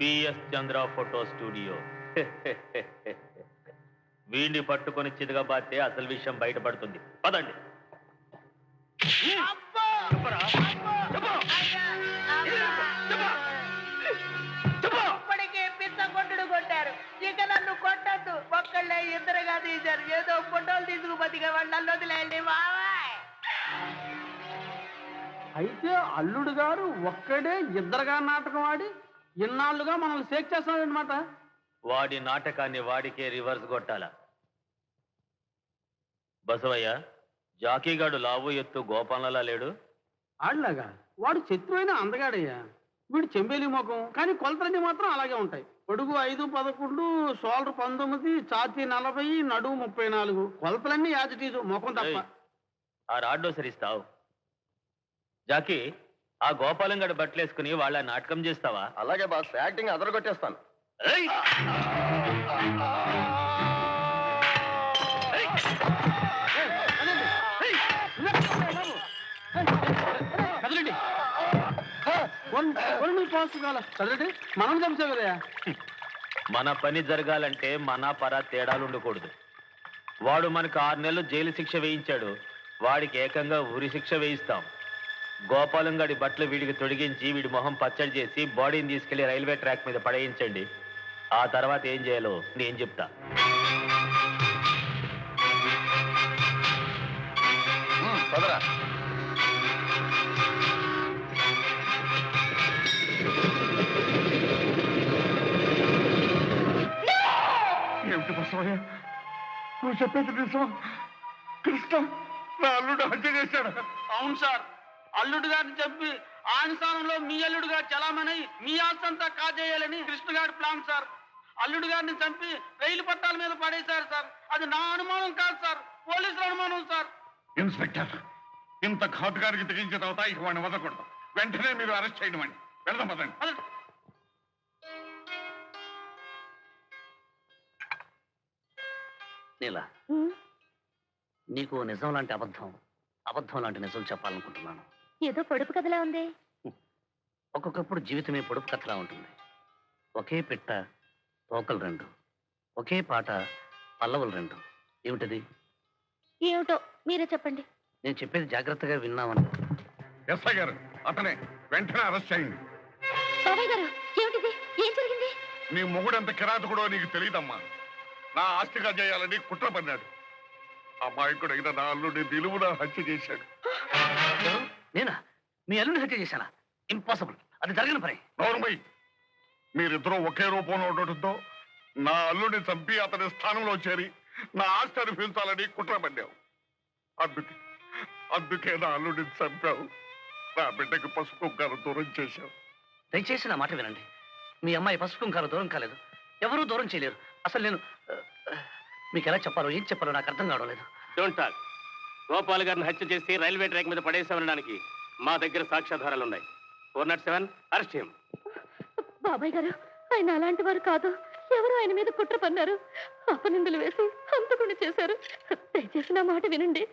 PS చంద్ర photo studio. వీడిని పట్టుకొని చితకబాతే అసలు విషయం బయటపడుతుంది. పదండి. చెప్పరా? ఇప్పటికే పిచ్చ కొట్టుడు కొట్టారు, ఇక నన్ను కొట్టద్దు. ఒక్కళ్ళే ఇద్దరుగా తీశారు. ఏదో ఫోటోలు తీసుకుపోతే వాళ్ళని వదిలేయండి బాబాయ్. అయితే అల్లుడు గారు ఒక్కడే ఇద్దరుగా నాటకం ఆడి ఇన్నాళ్ళుగా మనల్ని షేక్ చేస్తున్నాడు అనమాట. వాడి నాటకాన్ని వాడికే రివర్స్ కొట్టాలా? బసవయ్య, జాకీగాడు లావు ఎత్తు గోపాలలా లేడు? ఆడలాగా వాడు శత్రువైన అందగాడయ్యా. వీడు చెంబేలి ముఖం, కానీ కొలతలన్నీ మాత్రం అలాగే ఉంటాయి. పొడుగు 5'11", షోల్డర్ 19, ఛాతీ 40, నడుము 34. కొలతలన్నీ యాజిటీజు, ముఖం తప్ప. ఆ రాడ్డో సరిస్తావు. జాకీ, ఆ గోపాలం గడు బట్టలేసుకుని వాళ్ళ నాటకం చేస్తావా? అలాగే బాస్, యాక్టింగ్ అదరగొట్టేస్తాను. కదలండి, కదలండి, మనం చంపే కదయా. మన పని జరగాలంటే మన పర తేడాలుండకూడదు. వాడు మనకు 6 నెలలు జైలు శిక్ష వేయించాడు, వాడికి ఏకంగా ఉరి శిక్ష వేయిస్తాం. గోపాలం గడి బట్టలు వీడికి తొడిగించి వీడి మొహం పచ్చడి చేసి బాడీని తీసుకెళ్లి రైల్వే ట్రాక్ మీద పడేయించండి. ఆ తర్వాత ఏం చేయాలో నేను చెప్తా. పదరా. ఏమిటి బసవయ్య, నువ్వు చెప్పేది నిజం? కృష్ణ నా అల్లుడు హత్య చేశాడు. అవును సార్, అల్లుడు గారిని చెప్పి ఆయన స్థానంలో మీ అల్లుడు గారు చలామణి మీ ఆస్తంతా కాజేయాలని కృష్ణ గారి ప్లాన్ సార్. అల్లుడు గారిని చంపి రైలు పట్టాల మీద పడేశారు సార్. అది నా అనుమానం కాదు సార్, పోలీసుల అనుమానం సార్. ఇన్స్పెక్టర్, ఇంత ఘాటుగారికి తెగించిన తర్వాత ఇక వాడిని వదలకూడదు. వెంటనే మీరు అరెస్ట్ చేయడం అండి. వెళ్దాం పదండి. నీలా, నీకు నిజం లాంటి అబద్ధం, అబద్ధం లాంటి నిజం చెప్పాలనుకుంటున్నాను. ఏదో పొడుపు కథలా ఉంది. ఒక్కొక్కప్పుడు జీవితమే పొడుపు కథలా ఉంటుంది. ఒకే పిట్ట తోకలు 2, ఒకే పాట పల్లవులు 2. ఏమిటది? ఏమిటో మీరే చెప్పండి. నేను చెప్పేది జాగ్రత్తగా విన్నామని. ఎస్ఐ గారు, అతనే, వెంటనే అరెస్ట్ చేయండి. బాబాయ్ గారు, ఏమిటిది? ఏం జరిగింది? నీ మొగుడంత కిరాతకుడో నీకు తెలియదమ్మా. నా ఆస్తిగా చేయాలని కుట్ర పన్నాడు. అమాయకుడైన నా అల్లుడిని నిలువున హత్య చేశాడు. నేనా? మీ అల్లుడిని హత్య చేశానా? ఇంపాసిబుల్, అది జరగని పని. నోర్మై, మీరిద్దరూ ఒకే రూపంలో ఉండటంతో నా అల్లుడిని చంపి అతని స్థానంలో చేరి నా ఆస్తి అనిపించాలని కుట్ర పన్నావు. అందుకే నా అల్లుడిని చంపావు. నా బిడ్డకి పసుపు కుంకాలు దూరం చేశావు. దయచేసి నా మాట వినండి. మీ అమ్మాయి పసుపు కుంకాలు దూరం కాలేదు, ఎవరూ దూరం చేయలేరు. అసలు నేను మీకు ఎలా చెప్పాలో, ఏం చెప్పాలో నాకు అర్థం కావడం లేదు. Don't talk. గోపాల్ గారిని హత్య చేసి రైల్వే ట్రాక్ మీద పడేసామనడానికి మా దగ్గర సాక్ష్యాధారాలు ఉన్నాయి. 407 అరెస్ట్ చేయం. బాబాయ్ గారు, ఆయన అలాంటి వారు కాదు. ఎవరు ఆయన మీద కుట్ర పన్నారు, అపనిందలు వేసి హంతకుండా చేశారు. దయచేసి నా మాట వినండి.